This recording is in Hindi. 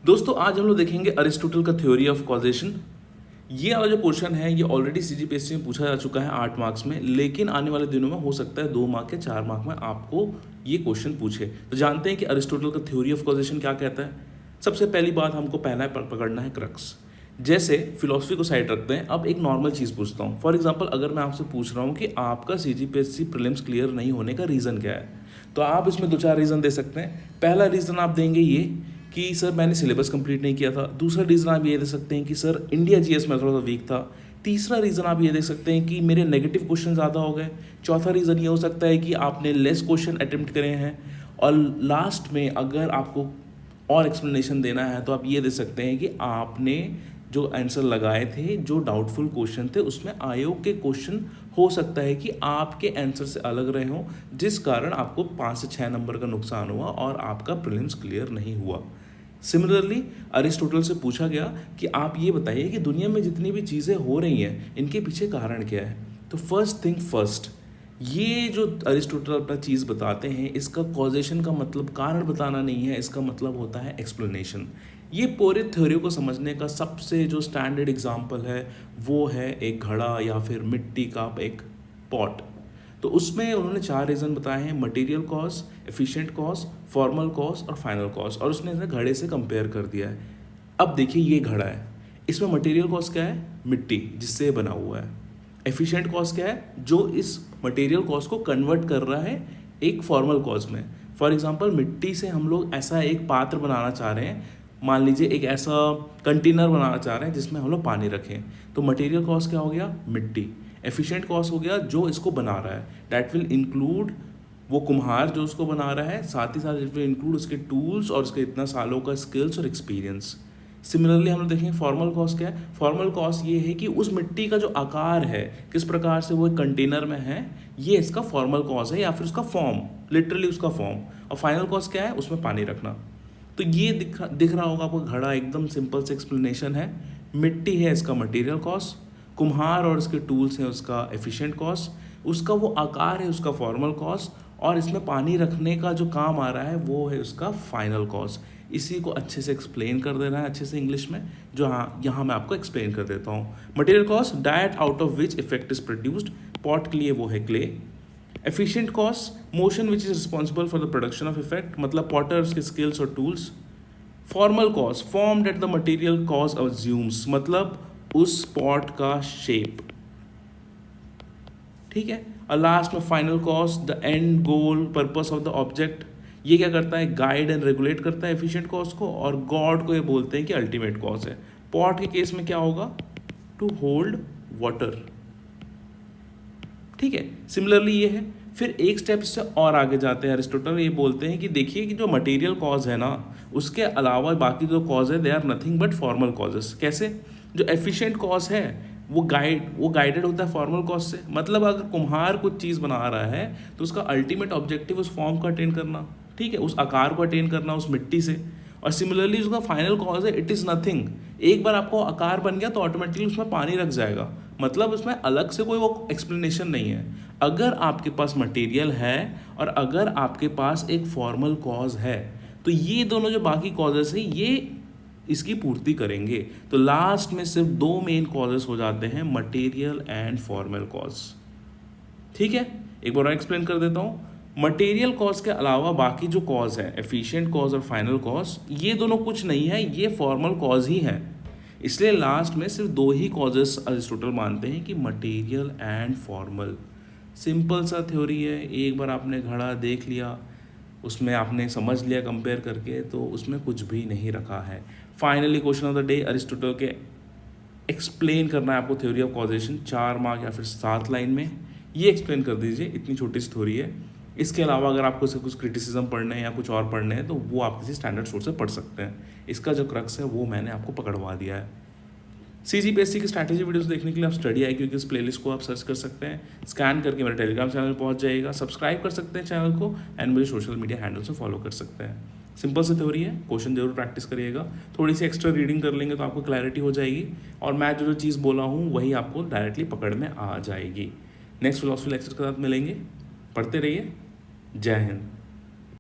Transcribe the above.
दोस्तों आज हम लोग देखेंगे अरिस्टोटल का थ्योरी ऑफ कॉजेशन। ये वाला जो पोर्शन है ये ऑलरेडी सीजीपीएससी में पूछा जा चुका है 8 मार्क्स में, लेकिन आने वाले दिनों में हो सकता है 2 मार्क या 4 मार्क में आपको ये क्वेश्चन पूछे। तो जानते हैं कि अरिस्टोटल का थ्योरी ऑफ कॉजेशन क्या कहता है। सबसे पहली बात हमको पहला पकड़ना है क्रक्स। जैसे फिलोसफी को साइड रखते हैं, अब एक नॉर्मल चीज़ पूछता हूँ। फॉर एग्जाम्पल अगर मैं आपसे पूछ रहा हूँ कि आपका सीजीपीएससी प्रीलिम्स क्लियर नहीं होने का रीज़न क्या है, तो आप इसमें 2-4 रीज़न दे सकते हैं। पहला रीज़न आप देंगे ये कि सर मैंने सिलेबस कंप्लीट नहीं किया था। दूसरा रीज़न आप ये दे सकते हैं कि सर इंडिया जीएस में थोड़ा सा वीक था। तीसरा रीज़न आप ये दे सकते हैं कि मेरे नेगेटिव क्वेश्चन ज़्यादा हो गए। चौथा रीज़न ये हो सकता है कि आपने लेस क्वेश्चन अटेम्प्ट करे हैं। और लास्ट में अगर आपको और एक्सप्लेनेशन देना है तो आप ये दे सकते हैं कि आपने जो आंसर लगाए थे, जो डाउटफुल क्वेश्चन थे, उसमें आयोग के क्वेश्चन हो सकता है कि आपके आंसर से अलग रहे हों, जिस कारण आपको 5 से 6 नंबर का नुकसान हुआ और आपका प्रीलिम्स क्लियर नहीं हुआ। सिमिलरली अरिस्टोटल से पूछा गया कि आप ये बताइए कि दुनिया में जितनी भी चीज़ें हो रही हैं इनके पीछे कारण क्या है। तो फर्स्ट थिंग फर्स्ट, ये जो अरिस्टोटल अपना चीज़ बताते हैं इसका कॉजेशन का मतलब कारण बताना नहीं है, इसका मतलब होता है एक्सप्लेनेशन। ये पूरे थ्योरी को समझने का सबसे जो स्टैंडर्ड एग्जाम्पल है वो है एक घड़ा या फिर मिट्टी का एक पॉट। तो उसमें उन्होंने 4 रीज़न बताए हैं: material cost, efficient cost, formal cost और फाइनल कॉस्ट। और उसने इसे घड़े से कंपेयर कर दिया है। अब देखिए ये घड़ा है, इसमें मटेरियल कॉस्ट क्या है? मिट्टी जिससे बना हुआ है। एफिशिएंट कॉस्ट क्या है? जो इस मटेरियल कॉस्ट को कन्वर्ट कर रहा है एक फॉर्मल कॉस्ट में। फॉर एग्जांपल मिट्टी से हम लोग ऐसा एक पात्र बनाना चाह रहे हैं, मान लीजिए एक ऐसा कंटेनर बनाना चाह रहे हैं जिसमें हम लोग पानी रखें, तो मटेरियल कॉस्ट क्या हो गया? मिट्टी। एफिशिएंट कॉस्ट हो गया जो इसको बना रहा है, डैट विल इंक्लूड वो कुम्हार जो उसको बना रहा है, साथ ही साथ इट विल इंक्लूड उसके टूल्स और उसके इतना सालों का स्किल्स और एक्सपीरियंस। सिमिलरली हम लोग देखेंगे फॉर्मल कॉस्ट क्या है। फॉर्मल कॉस्ट ये है कि उस मिट्टी का जो आकार है, किस प्रकार से वो एक कंटेनर में है, ये इसका फॉर्मल कॉस्ट है या फिर उसका फॉर्म, लिटरली उसका फॉर्म। और फाइनल कॉस्ट क्या है? उसमें पानी रखना। तो ये दिख रहा होगा आपको घड़ा, एकदम सिंपल से एक्सप्लेनेशन है। मिट्टी है इसका मटेरियल कॉस्ट, कुम्हार और उसके टूल्स हैं उसका एफिशिएंट कॉस्ट, उसका वो आकार है उसका फॉर्मल कॉस्ट, और इसमें पानी रखने का जो काम आ रहा है वो है उसका फाइनल कॉस्ट। इसी को अच्छे से एक्सप्लेन कर देना है अच्छे से इंग्लिश में, जो यहाँ मैं आपको एक्सप्लेन कर देता हूँ। Material cause, that out of which effect is produced, pot के लिए वो है clay. Efficient cause, motion which is responsible for the production of effect, मतलब पॉटर्स के स्किल्स और tools. Formal cause, form that the material cause assumes, मतलब उस पॉट का शेप। ठीक है। और लास्ट में final cost, the end goal purpose of the object. ये क्या करता है? गाइड एंड रेगुलेट करता है एफिशिएंट कॉस्ट को, और गॉड को ये बोलते हैं कि अल्टीमेट कॉस्ट है। पॉट के केस में क्या होगा? To hold water. ठीक है, सिमिलरली ये है। फिर एक स्टेप से और आगे जाते हैं, अरिस्टोटल ये बोलते हैं कि देखिए कि जो मटेरियल कॉज है ना, उसके अलावा बाकी जो कॉज है they are nothing but formal causes. कैसे? जो एफिशिएंट कॉज है वो गाइडेड होता है फॉर्मल कॉज से। मतलब अगर कुम्हार कुछ चीज़ बना रहा है तो उसका अल्टीमेट ऑब्जेक्टिव उस फॉर्म को अटेन करना, ठीक है, उस आकार को अटेन करना उस मिट्टी से। और सिमिलरली उसका फाइनल कॉज है इट इज़ नथिंग। एक बार आपको आकार बन गया तो ऑटोमेटिकली उसमें पानी रख जाएगा, मतलब उसमें अलग से कोई वो एक्सप्लेनेशन नहीं है। अगर आपके पास मटेरियल है और अगर आपके पास एक फॉर्मल कॉज है, तो ये दोनों जो बाकी कॉजेस है ये इसकी पूर्ति करेंगे। तो लास्ट में सिर्फ 2 मेन कॉजेस हो जाते हैं, मटेरियल एंड फॉर्मल कॉज। ठीक है, एक बार और एक्सप्लेन कर देता हूँ। मटेरियल कॉज के अलावा बाकी जो कॉज है, एफिशिएंट कॉज और फाइनल कॉज, ये दोनों कुछ नहीं है, ये फॉर्मल कॉज ही है। इसलिए लास्ट में सिर्फ 2 ही कॉजेस अरिस्टोटल मानते हैं कि मटेरियल एंड फॉर्मल। सिंपल सा थ्योरी है। एक बार आपने घड़ा देख लिया, उसमें आपने समझ लिया कंपेयर करके, तो उसमें कुछ भी नहीं रखा है। Finally question of the day, Aristotle के एक्सप्लेन करना है आपको थ्योरी ऑफ कॉजेशन 4 मार्क या फिर 7 लाइन में। ये एक्सप्लेन कर दीजिए, इतनी छोटी सी थ्योरी है। इसके अलावा अगर आपको से कुछ क्रिटिसिज्म पढ़ने हैं या कुछ और पढ़ने हैं तो वो आप किसी स्टैंडर्ड सोर्स से पढ़ सकते हैं। इसका जो क्रक्स है वो मैंने आपको पकड़वा दिया है। सीजीपीएससी की स्ट्रैटेजी वीडियोस देखने के लिए आप स्टडी IQ की इस प्लेलिस्ट को आप सर्च कर सकते हैं, स्कैन करके मेरे टेलीग्राम चैनल पहुंच जाएगा, सब्सक्राइब कर सकते हैं चैनल को, एंड मुझे सोशल मीडिया हैंडल से फॉलो कर सकते हैं। सिंपल सी थ्योरी है, क्वेश्चन जरूर प्रैक्टिस करिएगा, थोड़ी सी एक्स्ट्रा रीडिंग कर लेंगे तो आपको क्लैरिटी हो जाएगी, और मैं जो चीज़ बोला हूँ वही आपको डायरेक्टली पकड़ में आ जाएगी। नेक्स्ट फिलॉसफी लेक्चर के साथ मिलेंगे, पढ़ते रहिए। जय हिंद।